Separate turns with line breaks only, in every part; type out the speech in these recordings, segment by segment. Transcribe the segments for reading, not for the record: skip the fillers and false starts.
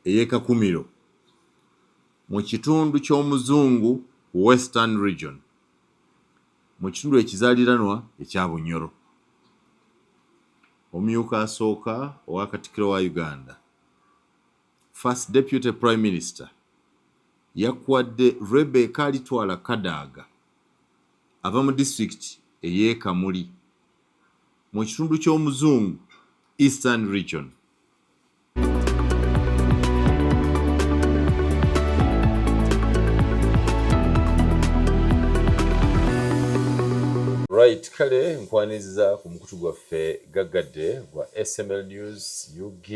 ey'Ekakumiro mu kitundu ky'omuzungu Western Region mu kitundu ekizaaliranwa ekya Bunyoro. Omumyuka asooka owa Katikkiro wa Uganda, First Deputy Prime Minister, yakwadde Rebecca Alitwala Kadaga ava mu disitulikiti ey'Ekamuli mu kitundu ky'omuzungu Eastern Region. Right, kale nkwaniriza ku mukutu gwaffe gaggadde gwa SML News UG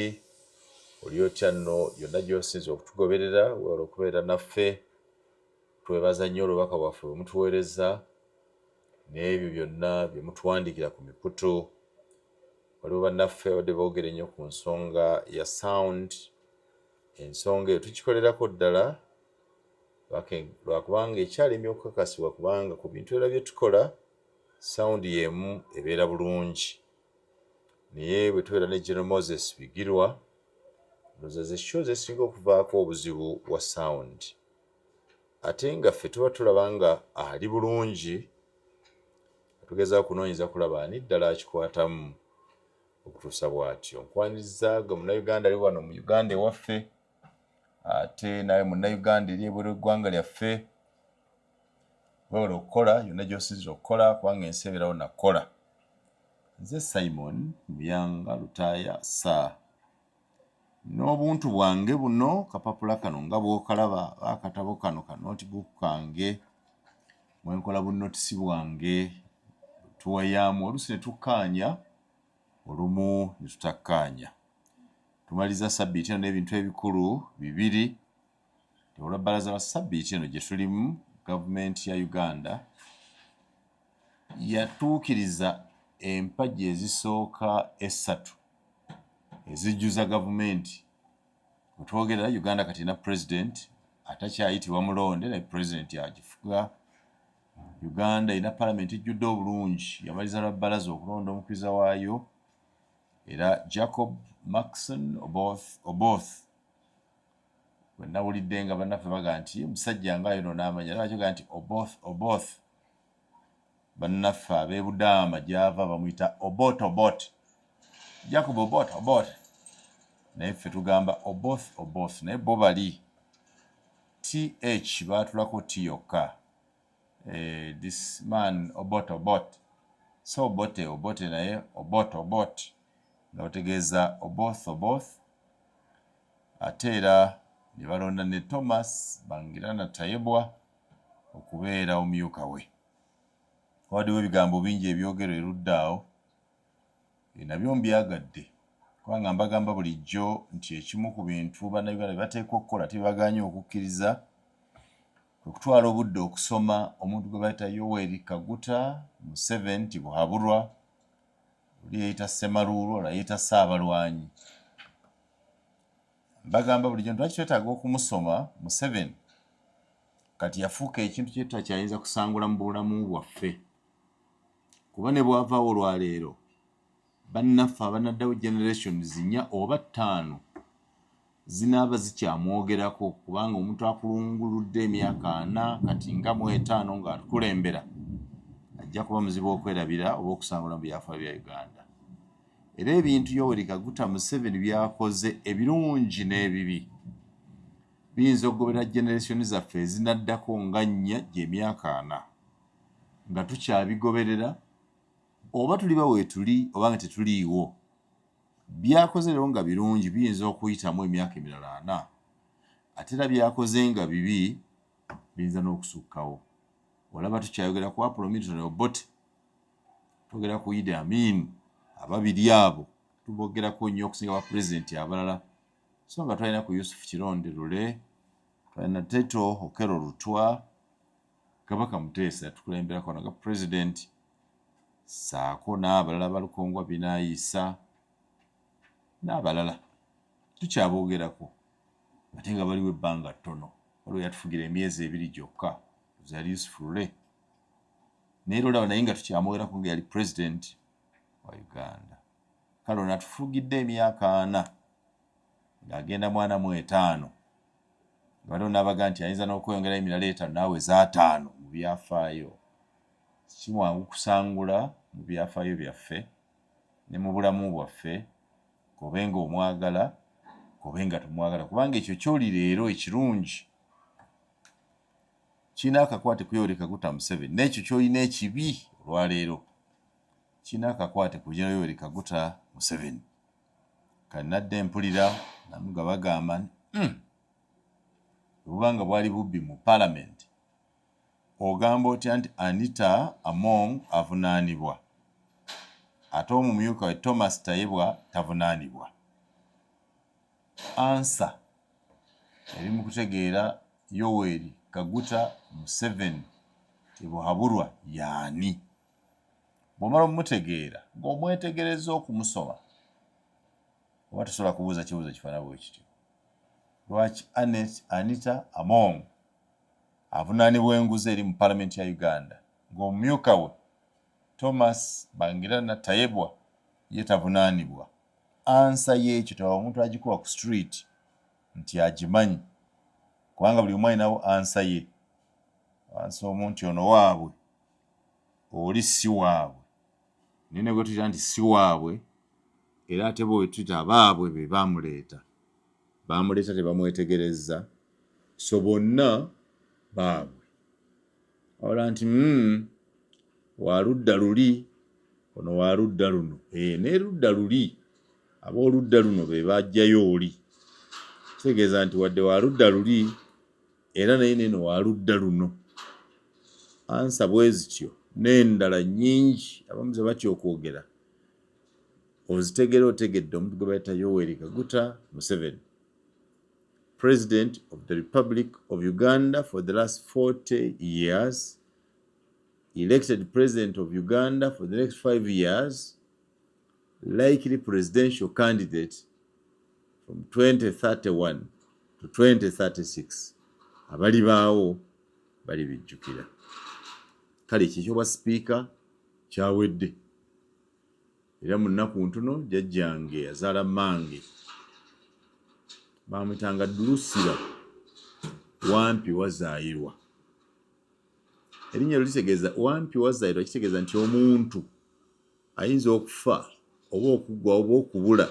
oli otya nno yonna gy'osinza okutugoberera wala okubeera naffe. Twebaza nnyo olubaka bwaffe bwe mutuweereza n'ebyo byonna bye mutuwandiikira ku mikutu. Waliwo bannaffe abadde boogera ennyo ku nsonga ya sound. Ensonga eyo tukikolerako ddala lwakubanga ekyalemye okukakasibwa kubanga ku bintu era bye tukola sound yemu ebeera bulungi. Naye bwe tubeera ne General Moses Bigirwa ndowooza ze show zesinga okuvaako obuzibu bwa sound. Ate nga ffe tuba tulaba nga ali bulungi, tugezaako kunoonyeza kulaba ani ddala akikwatamu okutuusa bw'atyo. Nkwaniriza gwe munnayuganda ali wano mu Uganda ewaffe, ate naye munnayuganda eri ebweru w'eggwanga lyaffe, weewale okukola yonna gy'osinzira okukola kubanga ensi ebeerawo nakola. Nze Simon Muyanga Lutaaya Saa. N'obuntu bwange buno kapapula kano nga bw'okalaba akatabo kano ka notebook kange mwe nkola bunnotisi bwange tuwayaamu oluusi ne tukkaanya olumu ne tutakkaanya. Tumaliza sabbiiti eno n'ebintu ebikulu bibiri. Olwabbalaza lwa sabbiiti eno gye tulimu gavumenti ya Uganda yatuukiriza empagi ezisooka essatu ezijjuza gavumenti. Otwogerera Uganda kati erina president atakyayitibwa mulonde naye president agifuga. Uganda erina parliament ejjudde obulungi, yamaliza lwa bbalaza okulonda omukiriza waayo era Jacob Maxon Oboth. Bwe nawulidde nga bannaffe baga nti omusajja ngaayo n'amanya lwakyoga nti Oboth bannaffe ab'e Budaama gy'ava bamuyita Obot. Jacob Obot. Naye ffe tugamba Oboth naye bo bali TH baatulako T yokka. This man Obot. So Obote naye Obot. Nga bategeeza Oboth. Ate era ne balonda ne Thomas Bangirana Tayebwa okubeera omumyuka we. Waliwo ebigambo bingi ebyogerwa erudda awo. Nabyo mbyagadde kubanga mbagamba bulijjo nti ekimu ku bintu bannayuganda bye bateekwa okukola tebibagaanye okukkiriza okutwala obudde okusoma omuntu gwe bayita Yoweri Kaguta Museveni nti buhabulwa, oli yeyita Semaluulu, olwo yeyita Saabalwanyi. Mbagamba bulijjo nti lwaki twetaaga okumusoma Museveni kati yafuuka ekintu kye tutakyayinza kusangula mu bulamu bwaffe. Kuba ne bw'avaawo olwaleero bannaffe abanaddawo generations 4 oba 5 zinaaba zikyamwogerako kubanga omuntu akulunguludde emyaka 4 kati nga mu 5 ng'atukulembera ajja kuba muzibu okwerabira oba okusangula mu byafaayo bya Uganda. Era ebintu Yoweri Kaguta Museveni byakoze ebirungi n'ebibi biyinza okugobera generation zaffe ezinaddako nga 4 gy'emyaka 4 nga tukyabigoberera oba tuliba weetuli oba nga tetuliiwo. Byakoze rero nga birungi biyinza okuyitamu emyaka emirala 4 ate era byakoze nga bibi biyinza n'okusukkawo. Olaba tukyayogera ku Apollo Milton Obote, twogera ku Idi Amin, ababiri abo tubogerako nnyo okusinga ba pulezidenti abalala. So nga twalina ku Yusufu Kironde Lule, twalina Tito Okero Lutwa, Kabaka Muteesa tukulemberako naga pulezidenti, saako n'abalala balukongwa Binaayisa n'abalala tukyabogerako ate nga baliwo ebbanga ttono. Waliwo yatufugira emyezi 2 gyokka yali Yusufu Lule, naye olaba naye nga tukyamwogerako nga yali president wa Uganda. Kale ono atufugidde emyaka 4 ng'agenda mwana mu 5 waliwo n'abaga nti ayinza n'okweyongerayo emirala 5 naawe za 5 mu byafaayo. Kimwangu kusangula mu byafaayo byaffe ne mu bulamu bwaffe kobenga omwagala kobenga tumwagala, kubanga ekyo kyoli leero ekirungi kirina akakwate ku Yoweri Kaguta Museveni, n'ekyo kyolina ekibi olwaleero kirina akakwate ku Yoweri Kaguta Museveni. Kati nadde mpulira namuga bagamba obubanga bwali bubbi mu Parliament ogamba otya nti Anita Among avunaanibwa ate omumyuka we Thomas Tayebwa tavunaanibwa. Ansa eri mu kutegeera Yoweri Kaguta Museveni tebuhabulwa yaani. Bw'omala omumutegeera ng'omwetegereza okumusoma oba tosobola kubuuza kibuuzo kifaanana bwe kityo. Lwaki Anita Among avunaanibwa enguzi eri mu Parliament ya Uganda ng'omumyuka we Thomas Bangirana Tayebwa ye tavunaanibwa? Ansa y'ekyo tewaba omuntu agikuba ku street nti agimanyi, kubanga buli omu alinawo ansa ye. Ansa omuntu ono waabwe oli si waabwe, nine gwe tuyita nti si waabwe, era ate bwe tuyita abaabwe be bamuleeta tebamwetegereza, so bonna baabwe. Wabula nti waludda luli ono waludda luno, n'erudda luli ab'oludda luno be bajjayo oli. Kitegeeza nti wadde waludda luli era naye neno waludda luno. Ansa bwe zityo n'endala nnyingi abamu ze batya okwogera ozitegera otegedde omuntu gwe bayita Yoweri Kaguta Museveni, President of the Republic of Uganda for the last 40 years, elected President of Uganda for the next 5 years, likely presidential candidate from 2031 to 2036. Abali baawo bali bijjukira. Kale ekyo bwa sipiika kyawedde. Era mu nnaku ntono jjajjange yazaala mmange bamutanga Dulusira Wampi Wazaayirwa. Erinnya litegeeza Wampi Wazaayirwa kitegeeza nti omuntu ayinza okufa oba okuggwa oba okubula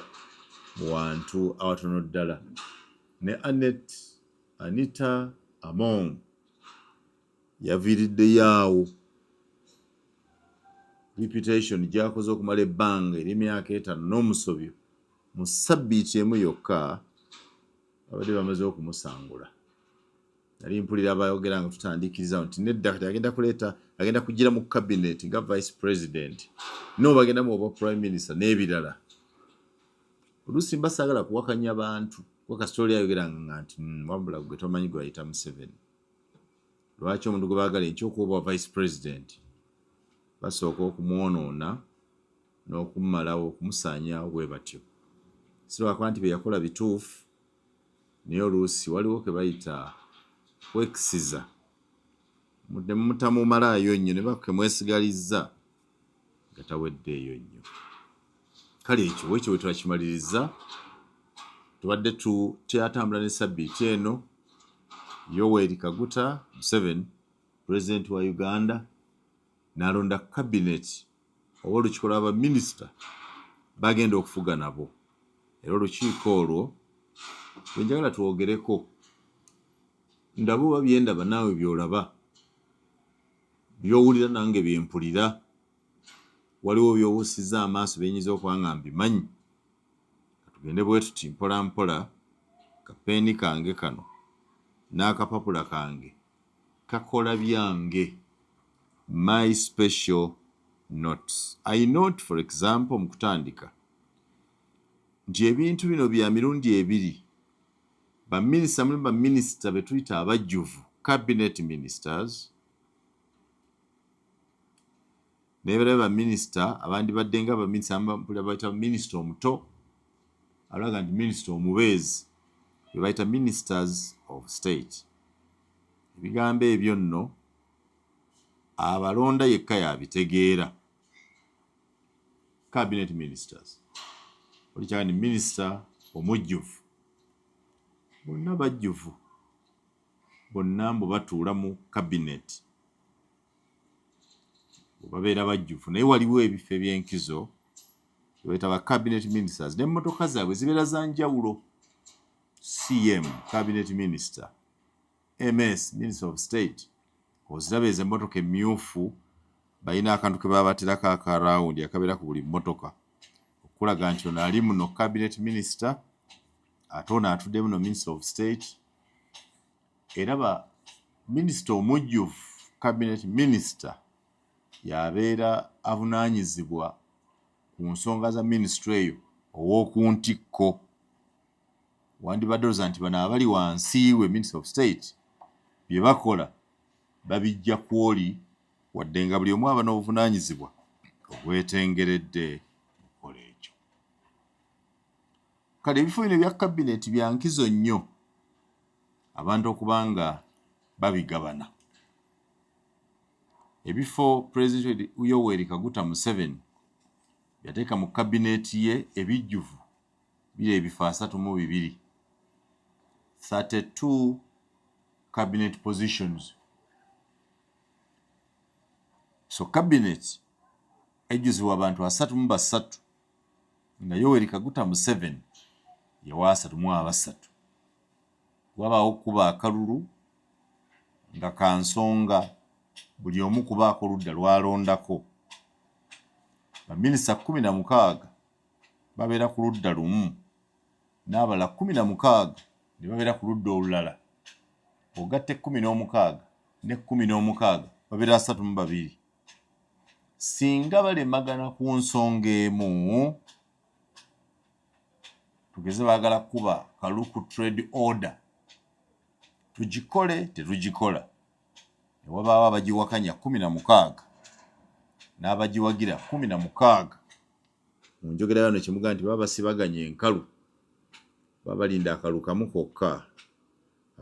mu wantu awatono ddala. Ne Anita Among yaviiriddeyo awo. Reputation gyakoze okumala ebbanga ery'emyaka 5 n'omusobyo mu sabbiiti emu yokka abadde bamaze okumusangula. Nali mpulira abayogera nga tutandikiriza nti nedda kati agenda kugira mu cabinet nga vice president no bagenda mu oba prime minister n'ebirala. Oluusi mbasaagala kuwakanya bantu kwa kasitoli ayogeranga nti wabula gwe tomanyi gwe ayita Museveni. Lwaki omuntu gwe baagala ekyokuba vice president basooka okumwonoona n'okumumalawo okumusaanyaawo bwe batyo. Sirwakwa nti bye yakola bituufu naye oluusi waliwo ke bayita kwekisiza ne mutamumalayo nnyo ne bakemwesigalizza nga taweddeeyo nnyo. Kale ekyo bwe twakimaliriza tubadde tyatambula ne sabbiiti eno. Yoweri Kaguta Museveni, President wa Uganda, n'alonda cabinet oba olukiiko lw'abaminisita bagenda okufuga nabo. Era olukiiko olwo bwe njagala twogereko ndaba oba byendaba naawe byolaba byowulira nange byempulira. Waliwo byowusiza amaaso byenyiza okuba nga mbimanyi. Katugende bwe tuti mpola mpola. Kapeeni kange kano n'akapapula kange kakola byange. My special notes. I note for example mu kutandika nti ebintu bino bya mirundi ebiri baminisita mulimu baminisita be tuyita abajjuvu, cabinet ministers, n'ebirala baminisita abandi badde nga baminisita bayita minisita omuto, alaga nti minisita omubeezi be bayita ministers of state. Ebigambo ebyo nno abalonda yekka yabitegeera. Cabinet ministers. Olikyanga ni minisita omujjuvu bonna bajjuvu bonna mbu batuula mu cabinet babeera bajjuvu naye waliwo ebifo eby'enkizo bayita ba cabinet ministers n'emmotoka zaabwe zibeera za njawulo. CM cabinet minister, MS minister of state, oziraba ezo emmotoka emmyufu balina akantu ke baba baterako akarawundi akabeera ku buli mmotoka okulaga nti ono ali muno cabinet minister ate ono atudde muno minister of state. Era ba minisita omujjuvu cabinet minister yabeera avunaanyizibwa ku nsonga za minisitule eyo ow'oku ntikko. Wandibadde olowooza nti bano abali wansi we minister of state bye bakola babijja ku oli wadde nga buli omu aba n'obuvunaanyizibwa obwetengeredde okukola ekyo. Kale ebifo bino ebya kabineti bya nkizo nnyo abantu okuba nga babigabana. Ebifo Pulezidenti Yoweri Kaguta Museveni yateeka mu kabineti ye ebijjuvu biri ebifo 32, 32 cabinet positions. So cabinet ejjuzibwa abantu 33 nga Yoweri Kaguta Museveni yawa 33. Wabaawo kuba akalulu nga kansonga buli omu kubaako ludda lwalondako. Baminisita 16 babeera ku ludda lumu n'abala 16 ne babeera ku ludda olulala. Ogatte 16 ne 16 babeera 32. Singa balemagana ku nsonga emu, tugeze baagala kuba kaluku trade order, tugikole tetugikola. Ne wabaawo abagiwakanya 16 n'abagiwagira 16. Mu njogera yano kimugaa nti baba basibaganye enkalu, baba balinda akalu kamu kokka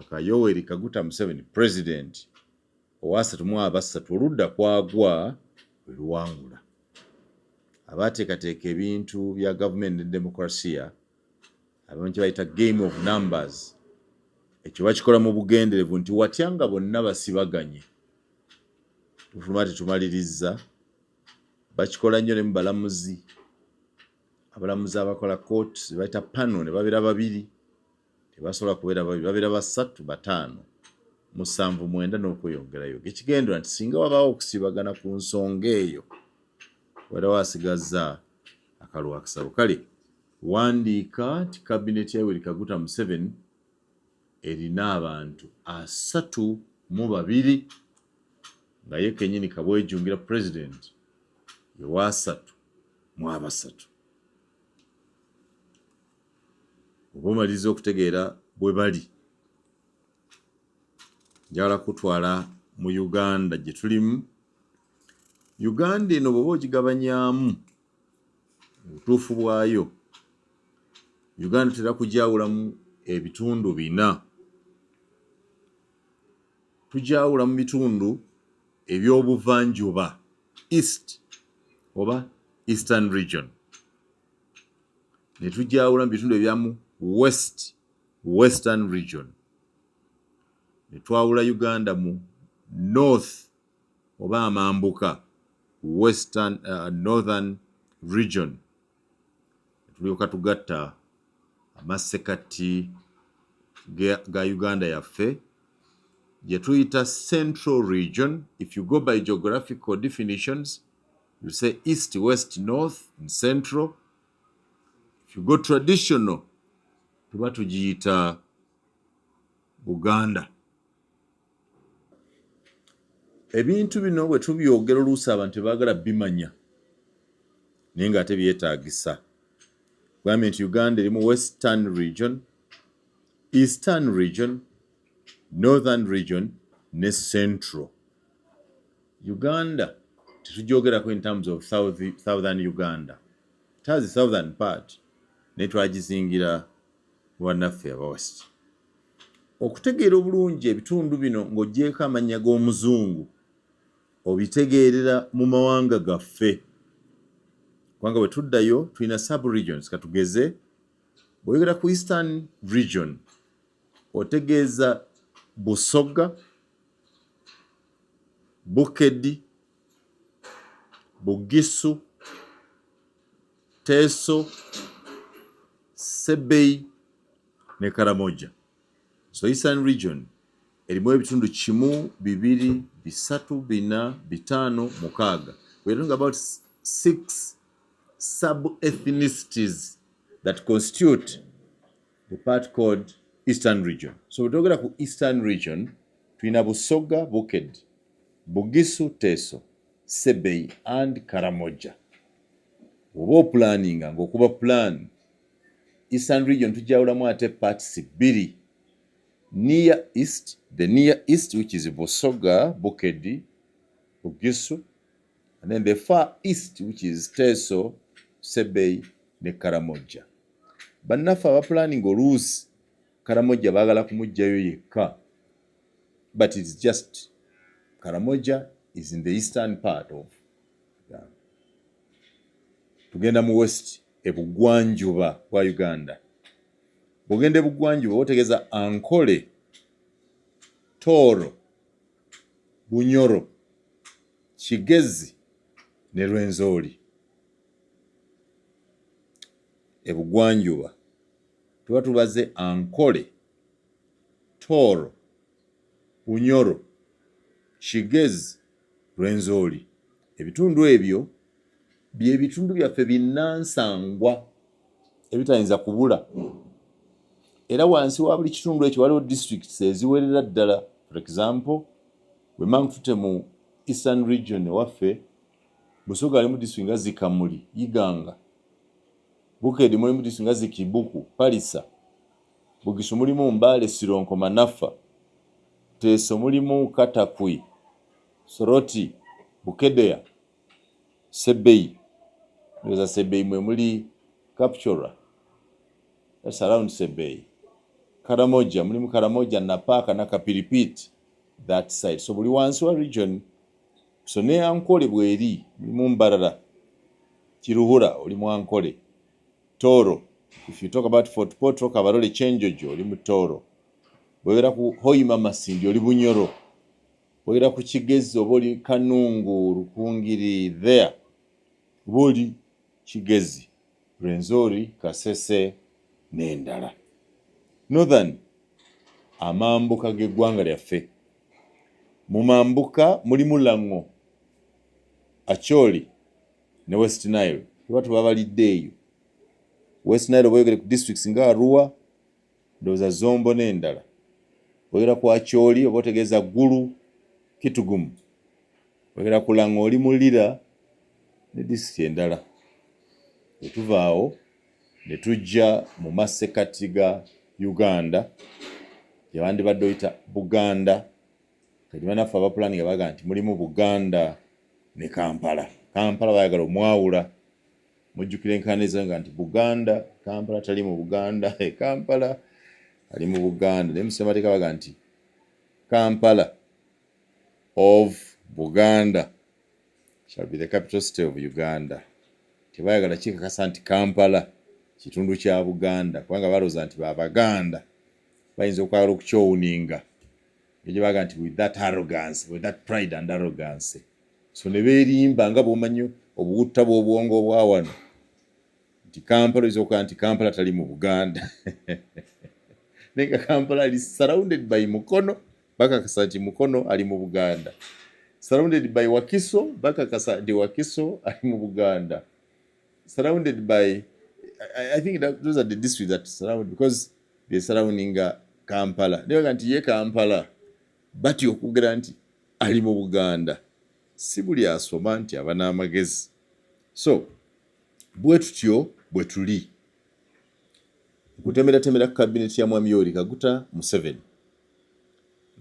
aka Yoweri Kaguta Museveni president owa 33 oludda kwagwa lwe luwangula. Abaateekateeka ebintu bya gavumenti ne demokrasiya abamu kye bayita game of numbers, ekyo bakikola mu bugenderevu nti watya nga bonna basibaganye tufuluma tetumaliriza. Bakikola nnyo ne mu balamuzi, abalamuzi abakola court bayita panel ne babeera 2, tebasobola kubeera 2, babeera 3, 5, 7, 9 n'okweyongerayo. Ekigendera nti singa wabaawo okusibagana ku nsonga eyo wera wasigazza akalu akasalo. Kale wandiika nti kabineti ya Yoweri Kaguta Museveni erina abantu 32 nga ye kennyini kabwejjungira president yewa 33. Oba omaliriza okutegeera bwe bali, njagala kutwala mu Uganda gye tulimu. Uganda eno bw'oba ogigabanyaamu obutuufu bwayo, Uganda tutera kujawulamu ebitundu 4. Tujawula mu bitundu eby'obuvanjuba, east oba eastern region, ne tujawula mu bitundu ebyamu west, western region, ne twawula Uganda mu north oba amambuka, western northern region. Tulyoka tugatta amasekati ga Uganda yaffe gye tuyita central region. If you go by geographical definitions, you say east, west, north and central. If you go traditional, tuba tugiyita Buganda. Ebintu bino bwe tubyogera oluusi abantu tebaagala bimanya naye ng'ate byetaagisa. Kugambye nti Uganda erimu western region, eastern region, northern region ne central. Uganda tetugyogerako in terms of southern Uganda. It has the southern part naye twagizingira bannaffe aba west. Okutegeera obulungi ebitundu bino ng'oggyeko amannya g'omuzungu obitegeerera mu mawanga gaffe. Kubanga bwe tuddayo tulina sub-regions. Katugeze bw'oyogera ku eastern region otegeeza Busoga, Bukedi, Bugisu, Teso, Sebei ne Karamoja. So Eastern region erimu ebitundu 1, 2, 3, 4, 5, 6. We're talking about 6 sub-ethnicities that constitute the part called Eastern region. So we're talking about Eastern region, tulina Busoga, Bukedi, Bugisu, Teso, Sebei and Karamoja. Oba planning ng'okuba plan Eastern region tujawulamu ate parts 2. Near East, the Near East, which is Busoga, Bukedi, Bugisu, and then the Far East, which is Teso, Sebei ne Karamoja. Bannaffe abaplanning oluusi Karamoja baagala kumugjayo yekka, but it's just Karamoja is in the eastern part of Uganda. Tugenda mu west ebugwanjuba bwa Uganda. Bugende bugwanjuba otegeeza Ankole, Tooro, Bunyoro, Kigezi ne Rwenzori. Ebugwanjuba tuba tubaze Ankole, Tooro, Bunyoro, Kigezi, Rwenzori. Ebitundu ebyo bye bitundu byaffe binnansangwa ebitayinza kubula. Era wansi wa buli kitundu ekyo waliwo districts eziwerera ddala. For example, bwemanga tute mu Eastern region ewaffe, Busoga alimu district nga Zikamuli, Iganga, Bukedi mulimu district nga Zikibuku, Palisa, Bugisu mulimu Mbale, Sironko, Manafa, Teso mulimu Katakwi, Soroti, Bukedea, Sebei. There's a Sebei mwe muli Kapchora. That's around Sebei. Karamoja, mulimu Karamoja, Napaka na Kapiripiti, that side. So buli wansi wa region, so ne Ankole bweri, mulimu Mbarara, Kiruhura, olimu Ankole, Toro. If you talk about Fort Portal, Kabarole Chenjojo, olimu Toro. Bwegera ku Hoima Masindi, oli Bunyoro. Bwegera ku Kigezi, oboli Kanungu, Rukungiri, there. Boli Kigezi, Rwenzori, Kasese, n'endala. Northern, amambuka g'eggwanga lyaffe. Mu mambuka mulimu Lango, Acholi ne West Nile. Tuba tubabalidde eyo. West Nile bwegere ku districts nga Arua, ndowooza Zombo n'endala. Bwegera ku Acholi oba otegeeza Gulu, Kitugumu. Bwegera ku Lango oli Mulira ne district endala. Bwe tuvaawo ne tujja mu masekati ga Uganda, gye bandibadde oyita Buganda. Kati banaffe abapulaninga baga nti mulimu Buganda ne Kampala. Kampala bayagala omwawula. Mujjukira enkaaniza nga nti Buganda, Kampala tali mu Buganda, Kampala ali mu Buganda. Naye musemateeka baga nti Kampala of Buganda shall be the capital city of Uganda. Tebayagala kikakasa nti Kampala kitundu kya Buganda, kubanga balooza nti Babaganda bayinza okwagala okukyowuninga. Gye baga nti with that arrogance, with that pride and arrogance. So ne beerimba nga bw'omanyi obuwutta bw'obwongo obwa wano nti Kampala oyinza okukola nti Kampala tali mu Buganda. Naye nga Kampala ali surrounded by Mukono, bakakasa nti Mukono ali mu Buganda. Surrounded by Wakiso, bakakasa nti Wakiso ali mu Buganda. Surrounded by, I think that those are the districts that surround, because they're surrounding Kampala. They are nti ye Kampala, but okugera nti ali mu Buganda. Si buli asoma nti aba n'amagezi. So bwe tutyo bwe tuli kutemera cabinet ya Mwami Yoweri Kaguta Museveni,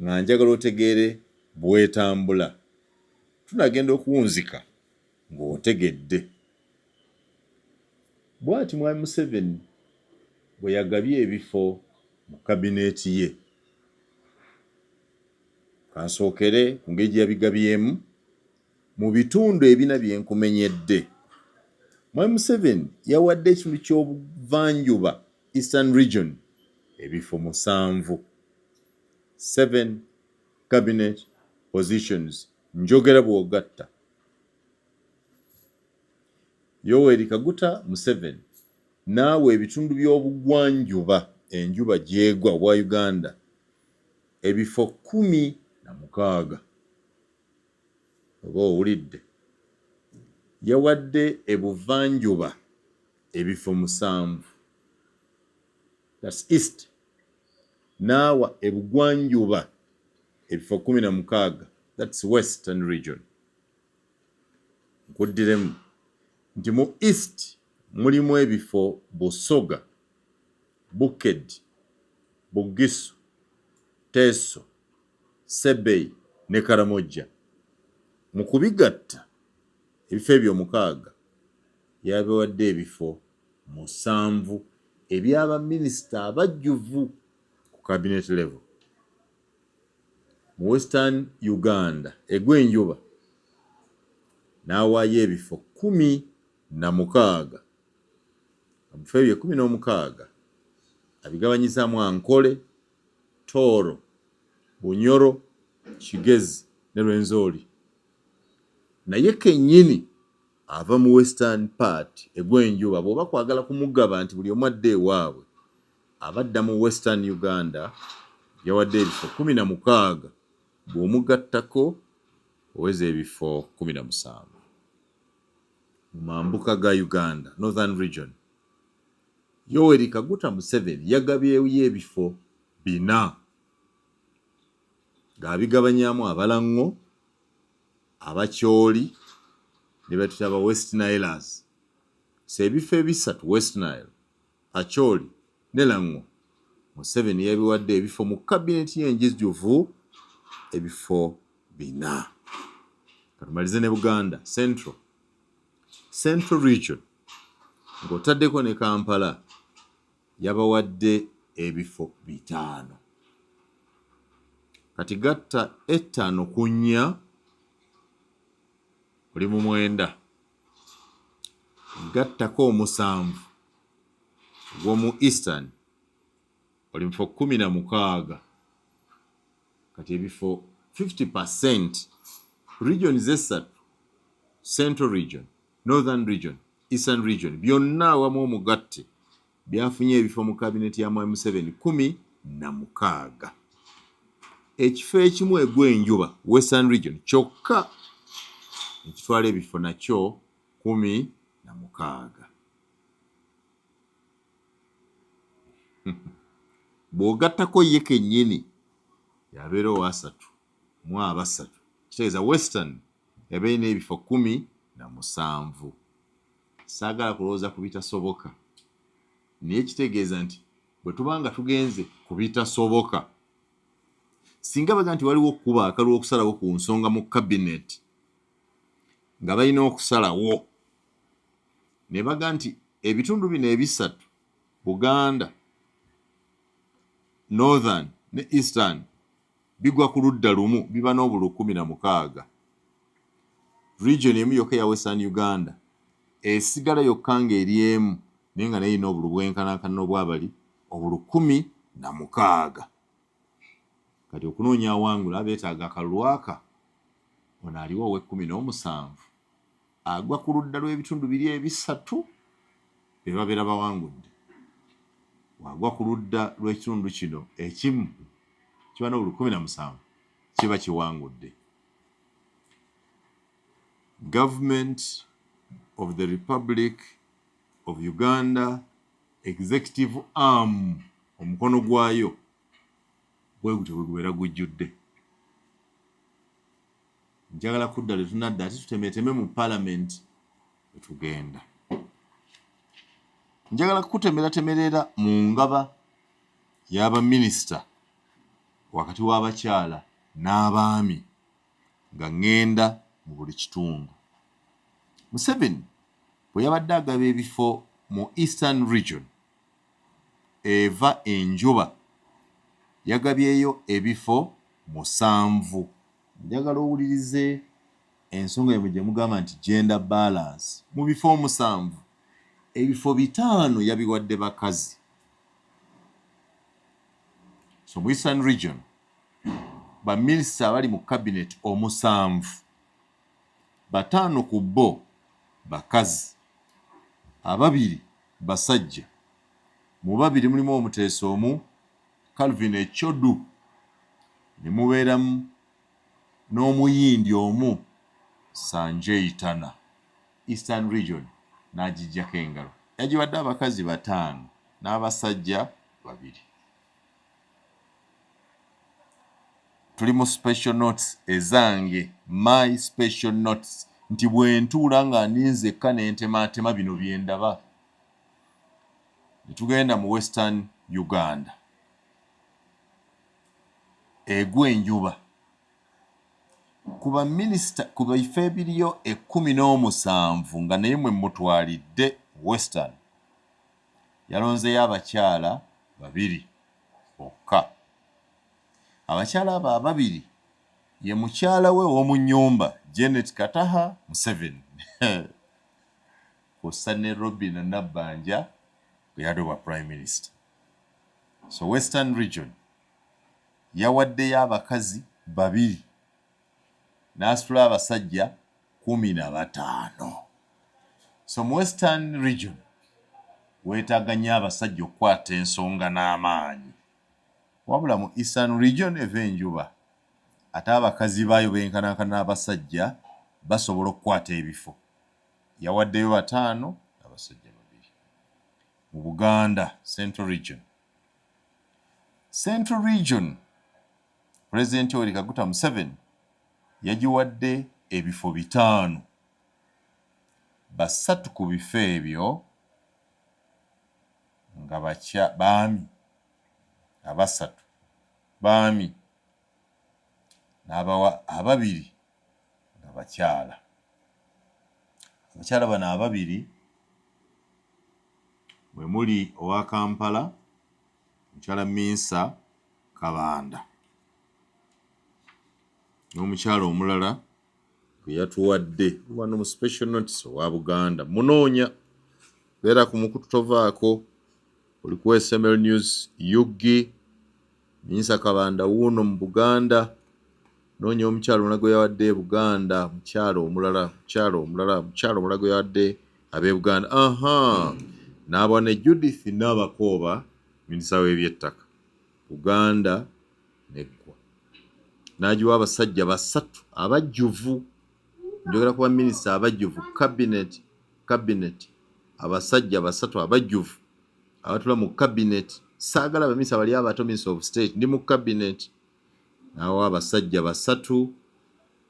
nga njagala otegeere bwetambula. Tunagenda okuwunzika ng'otegedde. Bw'ati Mwami Museveni bwe yagabye ebifo mu kabineti ye. Kansookere ku ngeri gye yabigabyemu mu bitundu ebina bye nkumenyedde. Mwami Museveni yawadde ekintu ky'obuvanjuba Eastern region ebifo 7. 7 cabinet positions. Njogera bw'ogatta. Yoweri Kaguta Museveni naawe ebitundu by'obugwanjuba enjuba gyegwa obwa Uganda ebifo 16 oba owulidde. Yawadde ebuvanjuba ebifo 7. That's east. Naawa ebugwanjuba ebifo 16. That's western region. Nkuddiremu nti mu east mulimu ebifo Busoga, Bukedde, Bugisu, Teso, Sebei ne Karamoja. Mu kubigatta ebifo ebyo 6 yabiwadde ebifo 7 eby'abaminisita abajjuvu ku cabinet level. Mu western Uganda egw'enjuba n'awaayo ebifo 16. Ebifo ebyo 16 abigabanyizaamu Ankole, Tooro, Bunyoro, Kigezi ne Rwenzori. Naye kennyini ava mu western part egw'enjuba bw'oba kwagala kumugaba nti buli omu adde ewaabwe, abadda mu western Uganda yawadde ebifo 16 bw'omugattako oweza ebifo 17. Mu mambuka ga Uganda northern region Yoweri Kaguta Museveni yagabyeyo ebifo 4 ng'abigabanyaamu Abalango, Abakyoli ne batuta aba West Nilers. So ebifo 3 West Nile, Akyoli ne Lango Museveni yabiwadde ebifo mu kabineti y'enjijjuvu ebifo 4. Katumalize ne Buganda Central region ng'otaddeko ne Kampala yabawadde ebifo 5. Kati gatta 5 ku 4 oli mu 9. Gattako 7 gw'omu eastern oli mu 16. Kati ebifo 50% regions 3 Central region, Northern region, Eastern region byonna awamu omugatte byafunye ebifo mu kabineti ya Mwai Museveni 16. Ekifo ekimu egw'enjuba Western region kyokka ekitwala ebifo nakyo 16. Bw'ogattako ye kennyini yabeera owa 3 mu 3. Kitegeeza western yabeera n'ebifo 17. Saagala kulowooza ku bitasoboka, naye kitegeeza nti bwe tuba nga tugenze ku bitasoboka, singa baga nti waliwo okuba akalulu okusalawo ku nsonga mu cabinet nga balina okusalawo ne baga nti ebitundu bino 3 Buganda, Northern ne Eastern bigwa ku ludda lumu biba n'obulu 16. Region emu yokka ya Western Uganda esigala yokka ng'eri emu naye nga nayo erina obulu bwenkanankana obwabali obulu 16. Kati okunoonya awangula beetaaga akalulu aka ono aliwo owe-17 agwa ku ludda lw'ebitundu biri 3 be babeera bawangudde. Wagwa ku ludda lw'ekitundu kino ekimu kiba n'obulu 17 kiba kiwangudde. Government of the Republic of Uganda executive arm omukono gwayo bwe gutyo bwe gubeera gujjudde. Njagala kudda lwe tunadda ate tutemeteme mu parliament bwe tugenda. Njagala kutemeratemerera mu ngaba y'abaminisita wakati w'abakyala n'abaami nga ngenda mu buli kitundu. Museveni bwe yabadde agaba ebifo mu Eastern region eva enjuba yagabyeyo ebifo 7. Njagala owulirize ensonga yabwe gye mugamba nti gender balance. Mu bifo 7 ebifo 5 yabiwadde bakazi. So mu Eastern region baminisita abali mu cabinet omusanvu 5 ku bo bakazi 2 basajja mu 2 mulimu omuteesa omu Calvin Echodu ne mubeeramu n'omuyindi omu Sanjay Tana. Eastern Region n'agijjako engalo yagiwadde abakazi 5 n'abasajja 2. Tuli mu special notes ezange my special notes nti bwe ntuula nga ninzekka n'entemaatema bino bye ndaba. Ne tugenda mu Western Uganda egwa enjuba ku baminisita ku bifo ebiriyo 17 nga naye mwe mutwalidde Western yalonzeyo abakyala 2 bokka. Abakyala abo 2 ye mukyala we w'omu nnyumba Janet Kataha Museveni kw'ossa ne Robina Nabbanja gwe yali wa prime minister. So Western Region yawaddeyo abakazi 2 n'asitula abasajja 15. So mu Western Region weetaaga nnyo abasajja okukwata ensonga n'amaanyi. Wabula mu Eastern Region eva enjuba ate abakazi baayo benkanankana n'abasajja basobola okukwata ebifo. Yawaddeyo 5 abasajja 2. Mu Buganda Central Region. Central Region President Yoweri Kaguta Museveni yagiwadde ebifo 5. 3 ku bifo ebyo nga baami 3 baami n'abawa 2 nga bakyala. Abakyala bano 2 mwe muli owa Kampala mukyala Minsa Kabanda n'omukyala omulala gwe yatuwadde wano mu special notice owa Buganda. Munoonya beera ku mukutu tovaako oli ku SML News Yugi Minsa Kabanda wuuno mu Buganda. Noonya omukyala omulala gwe yawadde Buganda mukyala omulala gwe yawadde ab'e Buganda. N'aba ne Judith Nabakooba minisita w'ebyettaka Buganda neggwa. N'agiwa abasajja 3 abajjuvu. Njogera ku baminisita abajjuvu cabinet abasajja 3 abajjuvu abatula mu cabinet. Saagala abaminisita bali abato Minister of State ndi mu cabinet. N'awa abasajja 3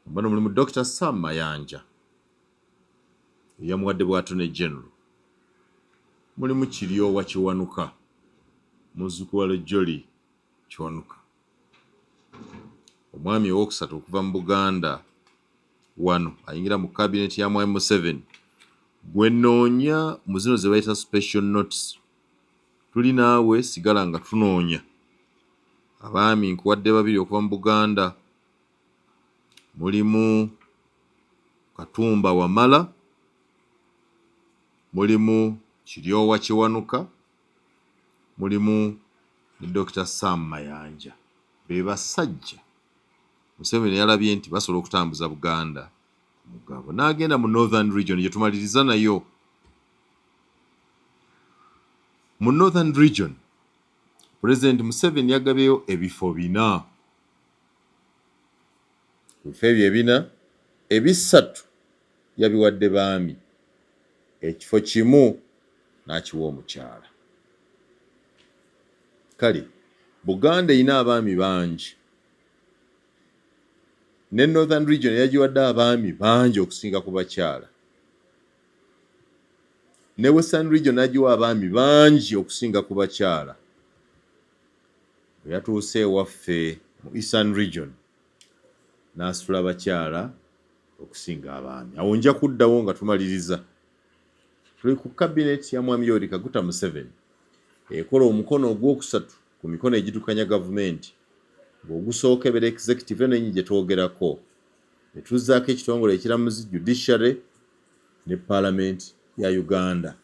bano mulimu Dr. Sam Mayanja yamuwadde bw'attorney general. Mulimu Kiryowa Kiwanuka muzzukulu wa Jolly Kiwanuka omwami owokusatu okuva mu Buganda wano ayingira mu cabinet ya Mwami Museveni. Gwe noonya mu zino ze bayita special notes. Tuli naawe sigala nga tunoonya. Abaami nkuwadde 2 okuva mu Buganda. Mulimu Katumba Wamala, mulimu Kiryowa Kiwanuka, mulimu ne Dr. Sam Mayanja. Be basajja Museveni yalabye nti basobola okutambuza Buganda mugabo. N'agenda mu Northern Region gye tumaliriza nayo. Mu Northern Region President Museveni yagabyeyo ebifo 4. Ebifo ebyo 4 ebisatu yabiwadde baami. Ekifo kimu n'akiwa omukyala. Kale Buganda erina abaami bangi. Ne Northern Region yagiwadde abaami bangi okusinga ku bakyala. Ne Western Region nagiwa abaami bangi okusinga ku bakyala. Bwe yatuuse ewaffe mu Eastern Region n'asitula abakyala okusinga abaami. Awo nja kuddawo nga tumaliriza. Tuli ku cabinet ya Mwami Yoweri Kaguta Museveni ekola omukono ogwokusatu ku mikono egitukanya gavumenti. Ng'ogusooka ebeera executive n'enyi gye twogerako. Ne tuzzaako ekitongole ekiramuzi judiciary ne parliament ya Uganda.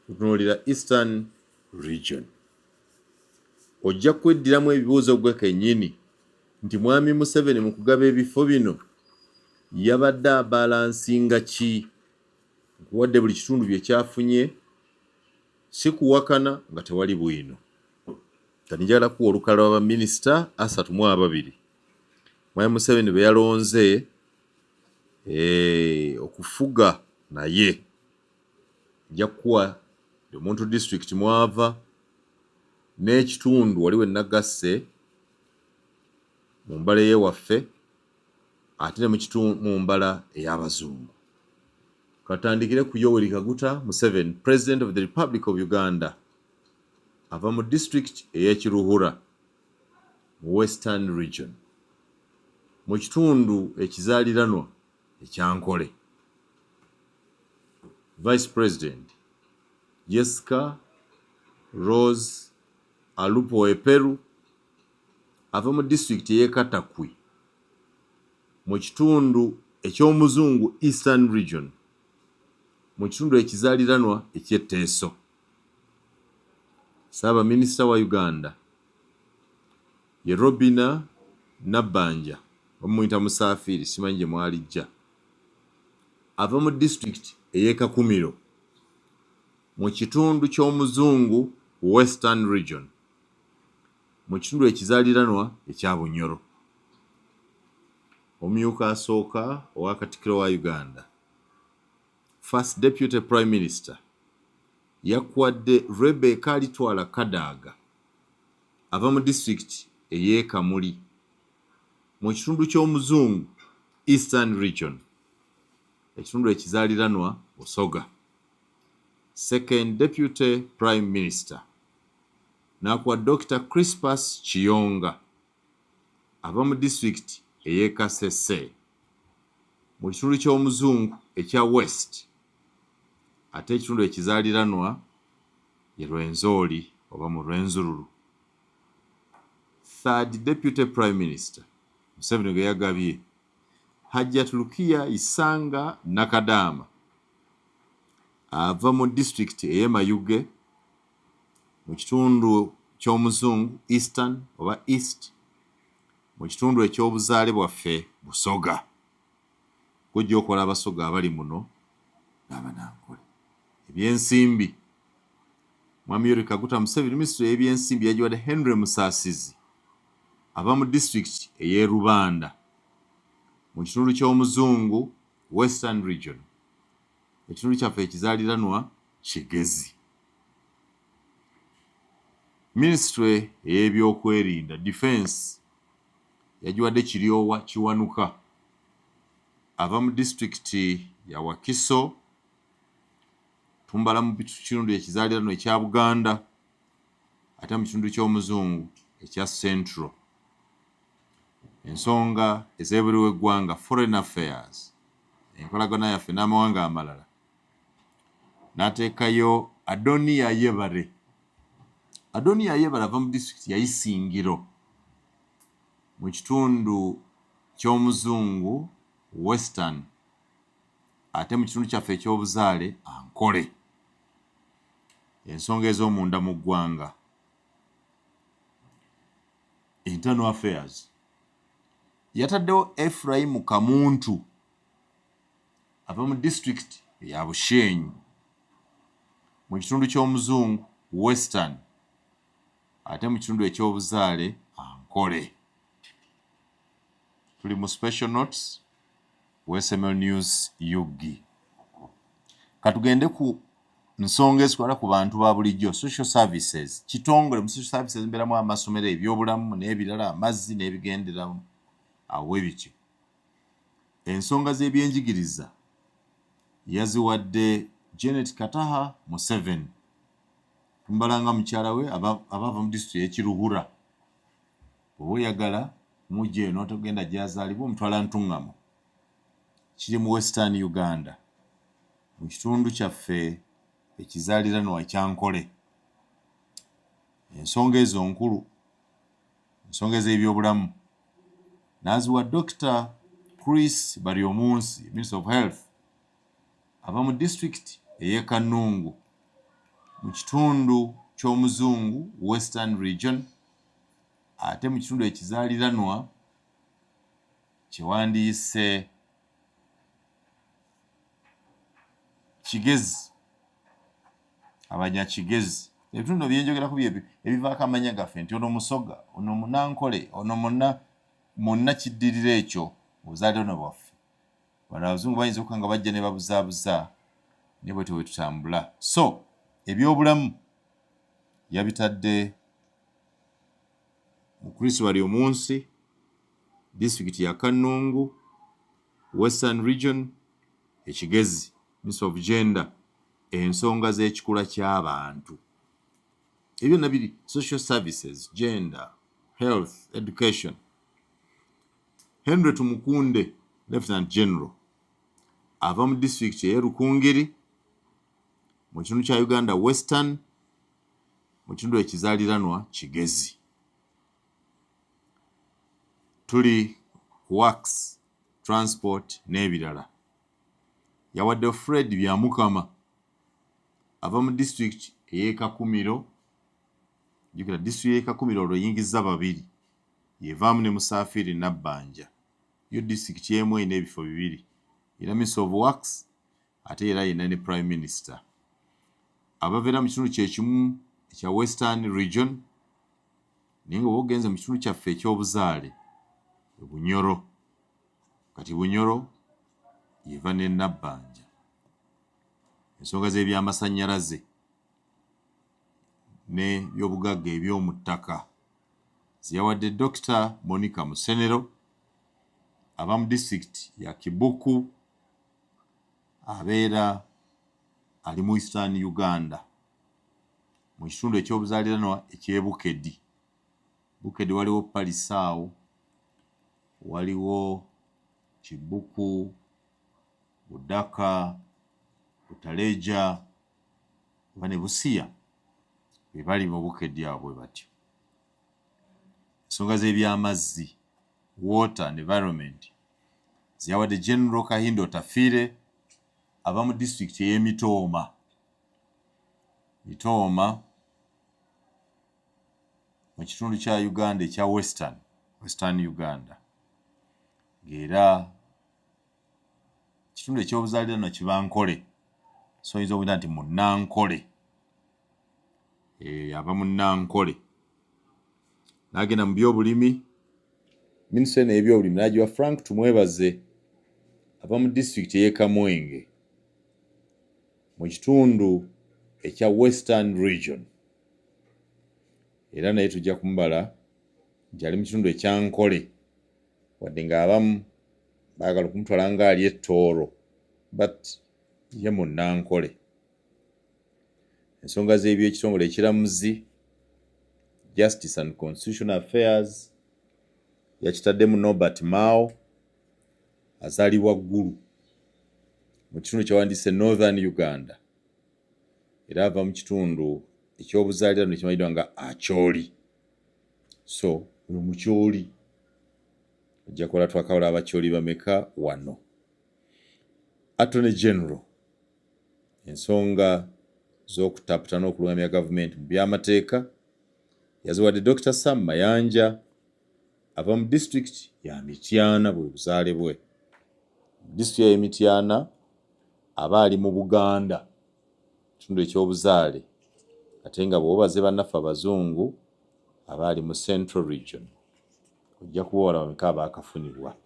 Tutunuulira Eastern Region. Ojja kweddiramu ebibuuzo gwe kennyini nti mwami Museveni mu kugaba ebifo bino yabadde abalansinga ki nkuwadde buli kitundu bye kyafunye si kuwakana nga tewali bwino. Kati njagala kuwa olukalala lw'abaminisita 32 mwami Museveni be yalonze okufuga naye nja kuwa omuntu district mwava n'ekitundu waliwo nagasse mu mbala y'ewaffe ate ne mu mbala ey'abazungu. Katandikire ku Yoweri Kaguta Museveni, President of the Republic of Uganda, ava mu district ey'Ekiruhura mu Western Region mu kitundu ekizaaliranwa ekyankole. Vice President Jessica Rose Alupo Eperu ava mu district ey'Ekatakwi mu kitundu eky'omuzungu Eastern Region mu kitundu ekizaaliranwa eky'Etteeso. Ssaabaminisita wa Uganda ye Robina Nabbanja bamuyita Musaafiri simanyi gye mwalijja ava mu district ey'Ekakumiro mu kitundu ky'omuzungu Western Region mu kitundu ekizaaliranwa ekya Bunyoro. Omumyuka asooka owa Katikkiro wa Uganda, First Deputy Prime Minister yakwadde Rebecca Alitwala Kadaaga ava mu district ey'Ekamuli mu kitundu ky'omuzungu Eastern Region ekitundu ekizaaliranwa Busoga. Second Deputy Prime Minister n'akuwa Dr. Crispus Kiyonga ava mu district ey'Ekasese mu kitundu ky'omuzungu ekya West ate ekitundu ekizaaliranwa ye Rwenzori oba mu Rwenzururu. Third Deputy Prime Minister Museveni gwe yagabye Hajjat Lukiya Isanga Nakadaama ava mu district ey'Emayuge mu kitundu ky'omuzungu Eastern oba East mu kitundu eky'obuzaale bwaffe Busoga. Kujja okola Abasoga abali muno n'Abanankole. Ebyensimbi mwami Yoweri Kaguta Museveni minisitule y'ebyensimbi yagiwadde Henry Musaasizi ava mu district ey'e Rubanda mu kitundu ky'omuzungu Western Region ekitundu kyaffe ekizaaliranwa Kigezi. Minisitule ey'ebyokwerinda Defense yagiwadde Kiryowa Kiwanuka ava mu district ya Wakiso tumbala mu kitundu ekizaaliranwa ekya Buganda ate mu kitundu ky'omuzungu ekya Central. Ensonga ez'ebweru w'eggwanga Foreign Affairs enkolagana yaffe n'amawanga amalala n'ateekayo Adoniya Yebare. Adoniya Yebare ava mu district ya Isingiro mu kitundu ky'omuzungu Western ate mu kitundu kyaffe eky'obuzaale Ankole. Ensonga ez'omunda mu ggwanga Internal Affairs yataddewo Ephraim Kamuntu ava mu district ya Bushenyi mu kitundu ky'omuzungu Western ate mu kitundu eky'obuzaale Ankole. Tuli mu special notes WSML News Yugi. Katugende ku nsonga ezitwala ku bantu ba bulijjo social services. Kitongole mu social services mberamu amasomero ebyobulamu n'ebirala amazzi n'ebigenderamu awo ebityo. Ensonga z'ebyenjigiriza yaziwadde Janet Kataha Museveni tumbalanga mukyala we abava mu district y'Ekiruhura. Bw'oba oyagala mujje n'otogenda gy'azaalibwa omutwala Ntungamo kiri mu Western Uganda mu kitundu kyaffe ekizaaliranwa ekyankole. Ensonga ezo nkulu ensonga ez'ebyobulamu n'aziwa Dr. Chris Baryomunsi Minister of Health ava mu district ey'e Kanungu mu kitundu ky'omuzungu Western Region ate mu kitundu ekizaaliranwa kiwandiise kigezi abanyakigezi ebitundu byenjogerako ebivaako amanya gaffe nti ono musoga ono munankole ono monna kiddirira ekyo obuzaalirano bwaffe bano abazungu bayinza okuba nga bajja ne babuzaabuza ne bwetyo bwe tutambula so ebyobulamu yabitadde mu kristo bali omunsi disitulikiti ya Kannungu Western Region ekigezi Ministry of Gender ensonga z'ekikula ky'abantu ebyo nabiri social services gender health education Henry Tumukunde Lieutenant General ava mu district ye Rukungiri mu kitundu kya Uganda Western mu kitundu ekizaaliranwa Kigezi tuli works transport n'ebirala yawadde Fred Byamukama ava mu district ye Kakumiro jukira district ye Kakumiro oluyingiza babiri yevaamu ne Musafiri Nabbanja yo district yemu ine ebifo bibiri ina Minister of Works ate era ina ne Prime Minister abavera mu kitundu kyekimu ekya Western Region ninga bogenze mu kitundu kyaffe ekyobuzaale Bunyoro kati Bunyoro yeva ne Nabbanja ensonga z'ebyamasannyalaze ne byobugagga eby'omu ttaka ziyawadde Dr. Monica Musenero ava mu district ya Kibuku abeera ali mu Eastern Uganda mu kitundu ekyobuzaaliranwa eky'Ebukedi Bukedi waliwo Palisaawo waliwo Kibuku Budaka Butaleja bane Busia bebali mu Bukedi abwe batyo ensonga z'ebyamazzi water and environment ziyawadde General Kahindo Tafire ava mu district y'Emitooma Mitooma mu kitundu kya Uganda ekya Western Uganda ng'era kitundu ekyobuzaaliranwa Kibankole so oyinza okugamba nti Munnankole ava mu Nankole n'agenda mu byobulimi Minisita n'ebyobulimi n'agiwa Frank Tumwebaze ava mu district y'e Kamwenge mu kitundu ekya Western Region era naye tujja kumubala nti ali mu kitundu ekya Nkole wadde ng'abamu baagala okumutwala ng'ali ettooro but ye Munnankole ensonga z'ebyekitongole ekiramuzi Justice and Constitutional Affairs yakitaddemu Norbert Mao azaalibwa Ggulu mu kitundu kyawandiise Northern Uganda era ava mu kitundu ekyobuzaaliranwa ekimanyiddwa nga Acholi so oyo mukyoli ojja kukola twakawula abakyoli bameka wano Attorney General ensonga z'okutaputa n'okulungamya gavumenti mu byamateeka yaziwadde Dr. Sam Mayanja ava mu district ya Mityana bwe buzaale bwe district ya Mityana aba ali mu Buganda kitundu ekyobuzaale ate nga bw'obaze bannaffe abazungu aba ali mu Central Region ojja kuba bameka abaakafunibwa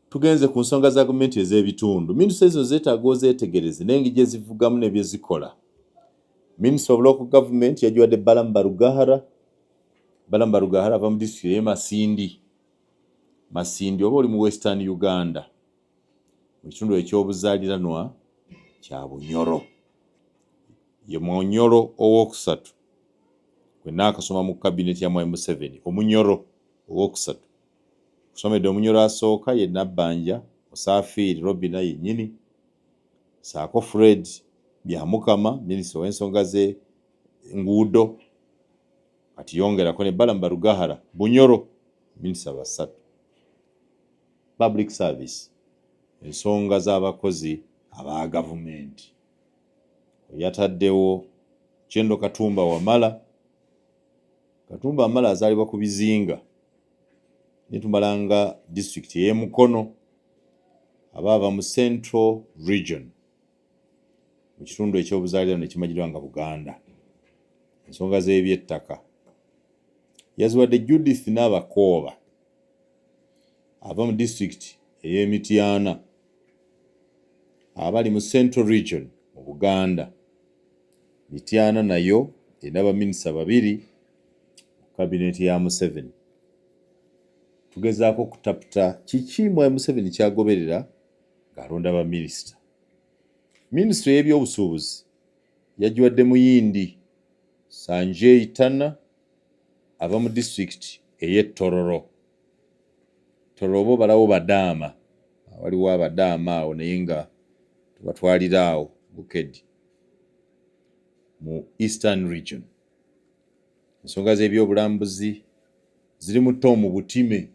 tugenze ku nsonga za gavumenti ez'ebitundu minisita ezo zeetaaga ozeetegereze n'engeri gye zivugamu ne bye zikola Minister of Local Government yagiwadde Balamba Rugahara ava mu district y'e Masindi oba oli mu Western Uganda mu kitundu ekyobuzaaliranwa kya Bunyoro ye Munyoro owookusatu kwenna akasoma mu kabineti ya Mwai Museveni Omunyoro owookusatu kusomedde Omunyoro asooka ye Nabbanja Musafiri Robina yennyini saako Fred Byamukama minisita w'ensonga z'enguudo kati yongerako ne Balamba Rugahara Bunyoro minisita basatu public service ensonga z'abakozi aba gavumenti yataddewo Kyendo Katumba Wamala azaalibwa ku Bizinga netumalanga district y'e Mukono aba mu Central Region mu kitundu eky'obuzaaliranwa ekimanyirwa nga Buganda. Ensonga z'ebyettaka yaziwadde Judith Nabakooba ava mu district ey'e Mityana abali mu Central Region mu Buganda. Mityana nayo erina baminisita babiri mu kabineti ya Museveni. Tugezaako kutaputa kiki Mwai Museveni kyagoberera ng'alonda baminisita. Minisitule y'ebyobusuubuzi yagiwadde Muyindi Sanjay Tana ava mu district ey'e Tororo. Tororo bo balawo Badaama, waliwo Abadaama awo naye nga tubatwalira awo Bukedi mu Eastern Region. Ensonga z'ebyobulambuzi ziri mu Tom Butime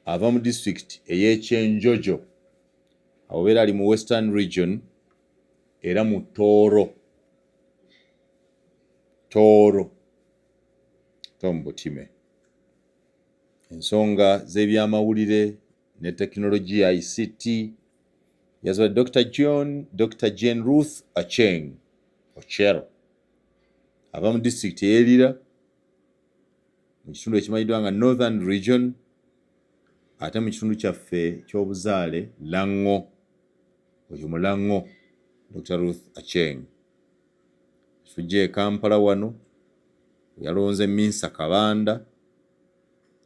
ava mu district ey'e Kyenjojo awo beera ali mu Western Region era mu Tooro. Tom Butime. Ensonga z'ebyamawulire ne tekinologiya ICT yaziwadde Dr. Jane Ruth Ochero ava mu district ey'Erira mu kitundu ekimanyiddwa nga Northern Region ate mu kitundu kyaffe ky'obuzaale Lango. Oyo Mulango Dr. Ruth Acheng. Tujje e Kampala wano yalonze Minsa Kabanda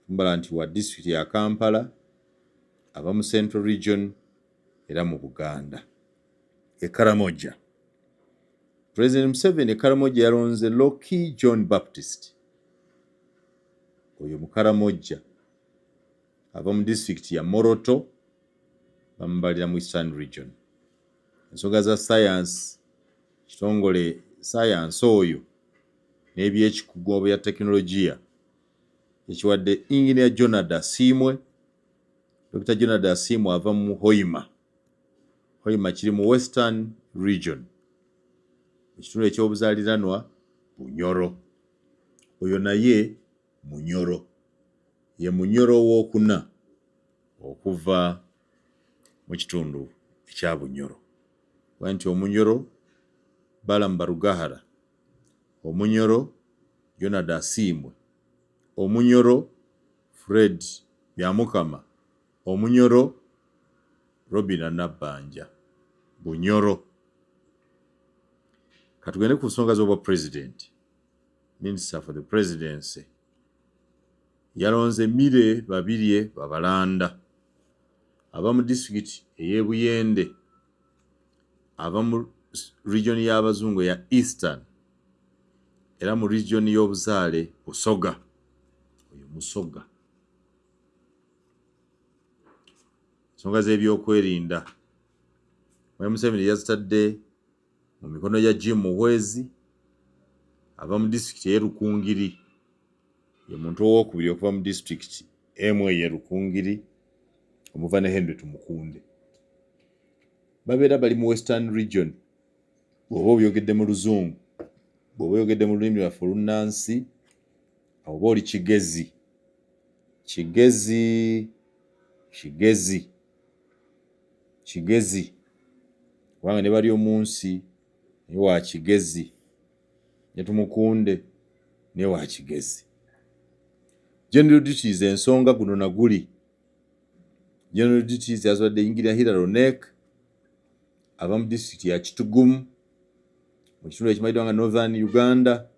tumbala nti wa district ya Kampala ava mu Central Region era mu Buganda. E Karamoja President Museveni Karamoja yalonze Loki John Baptist. Oyo mu Karamoja ava mu district ya Moroto bamubalira mu Eastern Region. Ensonga za science kitongole science oyo n'ebyekikugu bya tekinologiya ekiwadde Engineer Jonad Asimwe. Dr. Jonad Asimwe ava mu Hoima kiri mu Western Region ekitundu eky'obuzaaliranwa Bunyoro. Oyo naye Munyoro ye Munyoro owookuna okuva mu kitundu ekya Bunyoro. Wanti Omunyoro Balamu Barugahara, Omunyoro Jonad Asimwe, Omunyoro Fred Byamukama, Omunyoro Robina Nabbanja. Bunyoro. Katugende ku nsonga z'obwa president. Minister for the presidency yalonze Mire Babirye Babalanda ava mu district ey'e Buyende ava mu region y'abazungu ya Eastern era mu region y'obuzaale Busoga. Oyo Musoga. Ensonga z'ebyokwerinda Mwai Museveni yazitadde mu mikono ya Jim Muhwezi ava mu district y'e Rukungiri. Ye muntu owookubiri okuva mu district emu ey'e Rukungiri omuva ne Henry Tumukunde. Babeera bali mu Western Region. Bw'oba oyogedde mu Luzungu, bw'oba oyogedde mu lulimi lwaffe Olunnansi, awo oba oli Kigezi. Kubanga ne bali omunsi naye wa Kigezi. Ne Tumukunde naye wa Kigezi. General duties ensonga guno na guli. General duties yaziwadde Engineer Hilary Onek ava mu district ya Kitugumu mu kitundu ekimanyiddwa nga Northern Uganda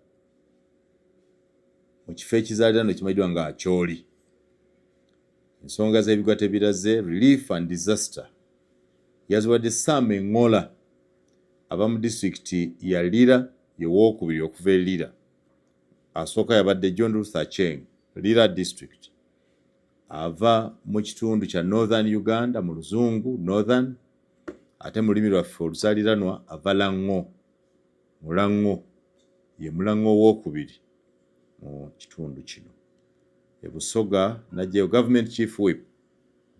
mu kifo ekizaaliranwa ekimanyiddwa nga Acholi. Ensonga z'ebigwate biraze relief and disaster yaziwadde Sam Engola ava mu district ya Lira ye wookubiri okuva e Lira. Asooka yabadde John Ruth Acheng, Lira district. Ava mu kitundu kya Northern Uganda mu Luzungu Northern ate mu lulimi lwaffe oluzaaliranwa ava Lango. Mulango ye Mulango owookubiri mu kitundu kino. E Busoga najjayo Government Chief Whip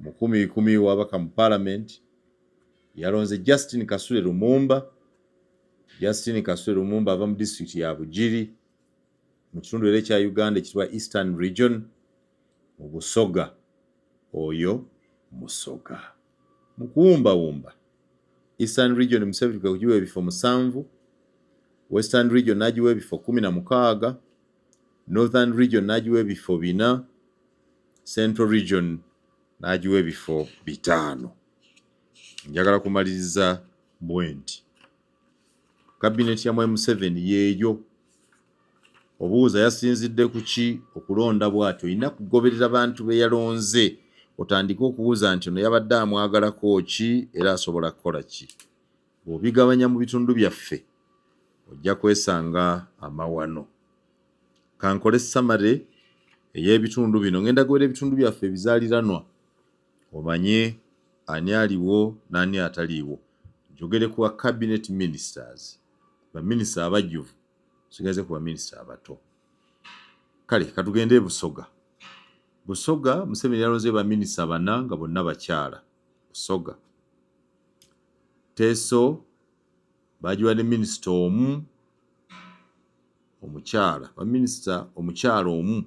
mu 10 wabaka mu Parliament yalonze Justin Kasule Lumumba. Justin Kasule Lumumba ava mu district ya Bugiri mu kitundu era ekya Uganda ekitibwa Eastern Region mu Busoga oyo Musoga. Mu kuwumbawumba Eastern Region Museveni kugiwa ebifo 7, Western Region n'agiwa ebifo 16, Northern Region n'agiwa ebifo 4, Central Region n'agiwa ebifo 5. Njagala kumaliriza bwenti Cabinet ya Museveni yeeyo. Obuuza yasinzidde ku ki okulonda bw'atyo? Olina kugoberera abantu be yalonze, otandike okubuuza nti ono yabadde amwagalako ki era asobola kukola ki. Bw'obigabanya mu bitundu byaffe ojja kwesanga amawano. Kankole summary ey'ebitundu bino. Ngenda kuwera ebitundu byaffe ebizaaliranwa omanye ani aliwo n'ani ataliiwo. Njogere ku cabinet ministers, baminisita abajjuvu, sigaze ku baminisita abato. Kale katugende Busoga. Busoga Museveni yalonze baminisita 4 nga bonna bakyala. Busoga Teso bagiwa ne minisita omu omukyala, baminisita omukyala omu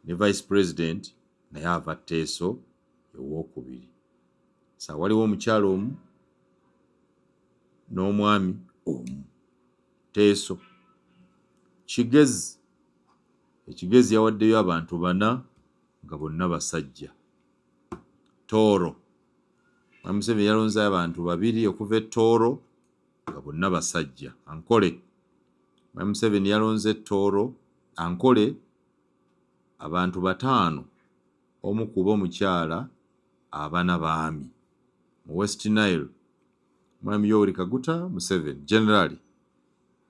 ne vice president naye ava Teso owokubiri. Sa waliwo omukyala omu n'omwami omu. Teso Kigezi, Ekigezi yawaddeyo abantu 4 nga bonna basajja. Tooro Museveni yalonze abantu 2 okuva Tooro nga bonna basajja. Ankole Museveni yalonze Tooro Ankole abantu 5, omu kuba omukyala, 4 baami. Mu West Nile Mwami Yoweri Kaguta Museveni generally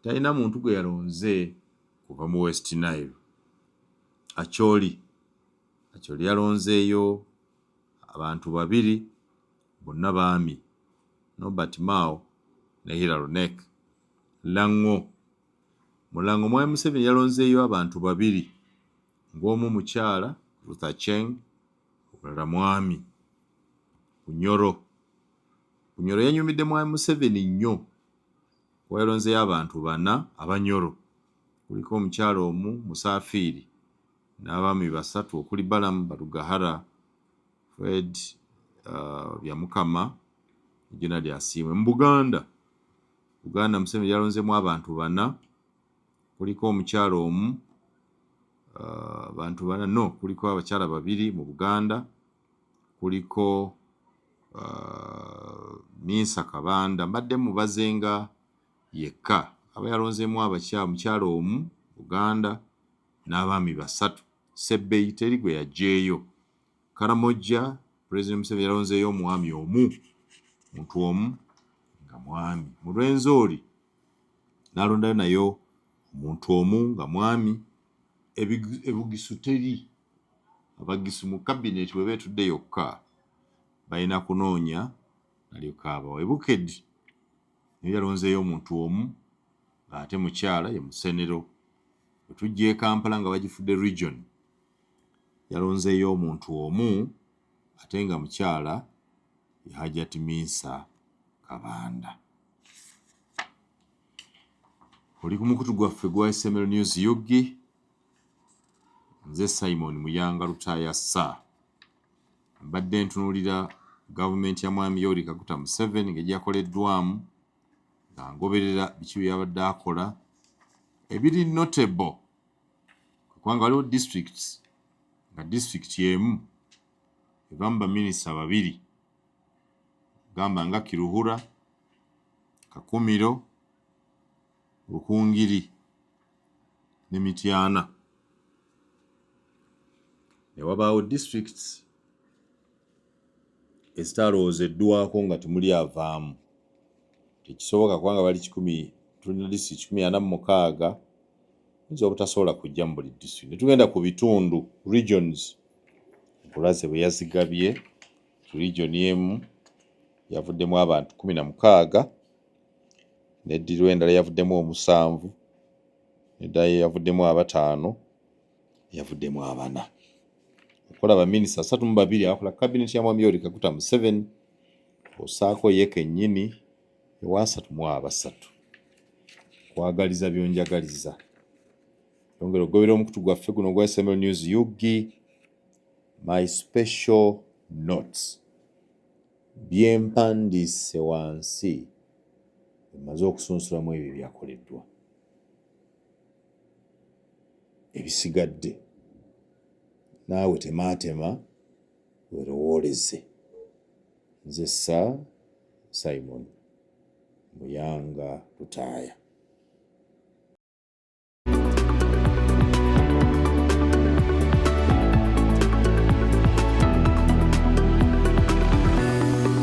talina muntu gwe yalonze kuva mu West Nile. Acholi yalonzeeyo abantu 2 bonna baami, Nobert Mao ne Hilary Nek. Lango Mulango Mwami Museveni yalonzeeyo abantu 2, ng'omu mukyala Ruth Acheng, omulala mwami. Bunyoro yanyumidde Mwami Museveni nnyo kuba yalonzeeyo abantu 4 Abanyoro. Kuliko omukyala omu Musafiri n'abaami 3 okuli Balamu Balugahara, Fred Byamukama, General Asiimwe. Mu Buganda Museveni yalonzeemu abantu 4, kuliko omukyala omu abantu 4 no kuliko abakyala 2 mu Buganda, kuliko Minsa Kabanda mbadde mubazenga yekka. Aba yalonzeemu omukyala omu Buganda n'abaami 3. Sebbeyi teri gwe yaggyeeyo. Karamojja President Museveni yalonzeeyo omwami omu, muntu omu nga mwami. Mu Lwenzori n'alondayo nayo omuntu omu nga mwami. Ebugisu teri. Abagisu mu cabinet bwe beetudde yokka balina kunoonya nalyoka abawa. Ebukedi naye yalonzeeyo omuntu omu ate mukyala ye Musenero. Bwe tujja e Kampala nga bagifudde region yalonzeeyo omuntu omu ate nga mukyala ye Hajjati Minsa Kabanda. Oli ku mukutu gwaffe gwa SML News Yugi. Nze Simon Muyanga Lutaya Sa. Mbadde ntunuulira gavumenti ya Mwami Yoweri Kaguta Museveni ng'egyakoleddwamu nga ngoberera biki bye yabadde akola ebiri notable. Kubanga waliwo districts nga district emu evamu baminisita 2 gamba nga Kiruhura, Kakumiro, Rukungiri ne Mityana. Ne wabaawo districts ezitalowoozeddwako nga temuli avaamu. Tekisoboka kubanga bali 10, tulina district 46 oyinza obutasobola kujja mu buli district. Ne tugenda ku bitundu regions, Nkulaze bwe yazigabye region emu yavuddemu abantu 16, n'eddirwa endala yavuddemu 7, n'eddala yavuddemu 5, yavuddemu 4. Okola baminisita 32 abakola cabinet ya Mwami Yoweri Kaguta Museveni, osaako ye kennyini ewa 33. Kwagaliza byonjagaliza. yongera ogobera omukutu gwaffe guno gwa SML News Yugi. My special notes bye mpandiise wansi emaze okusunsulamu ebyo byakoleddwa, ebisigadde naawe temaatema werowooleze. Nze Simon Muyanga Lutaaya.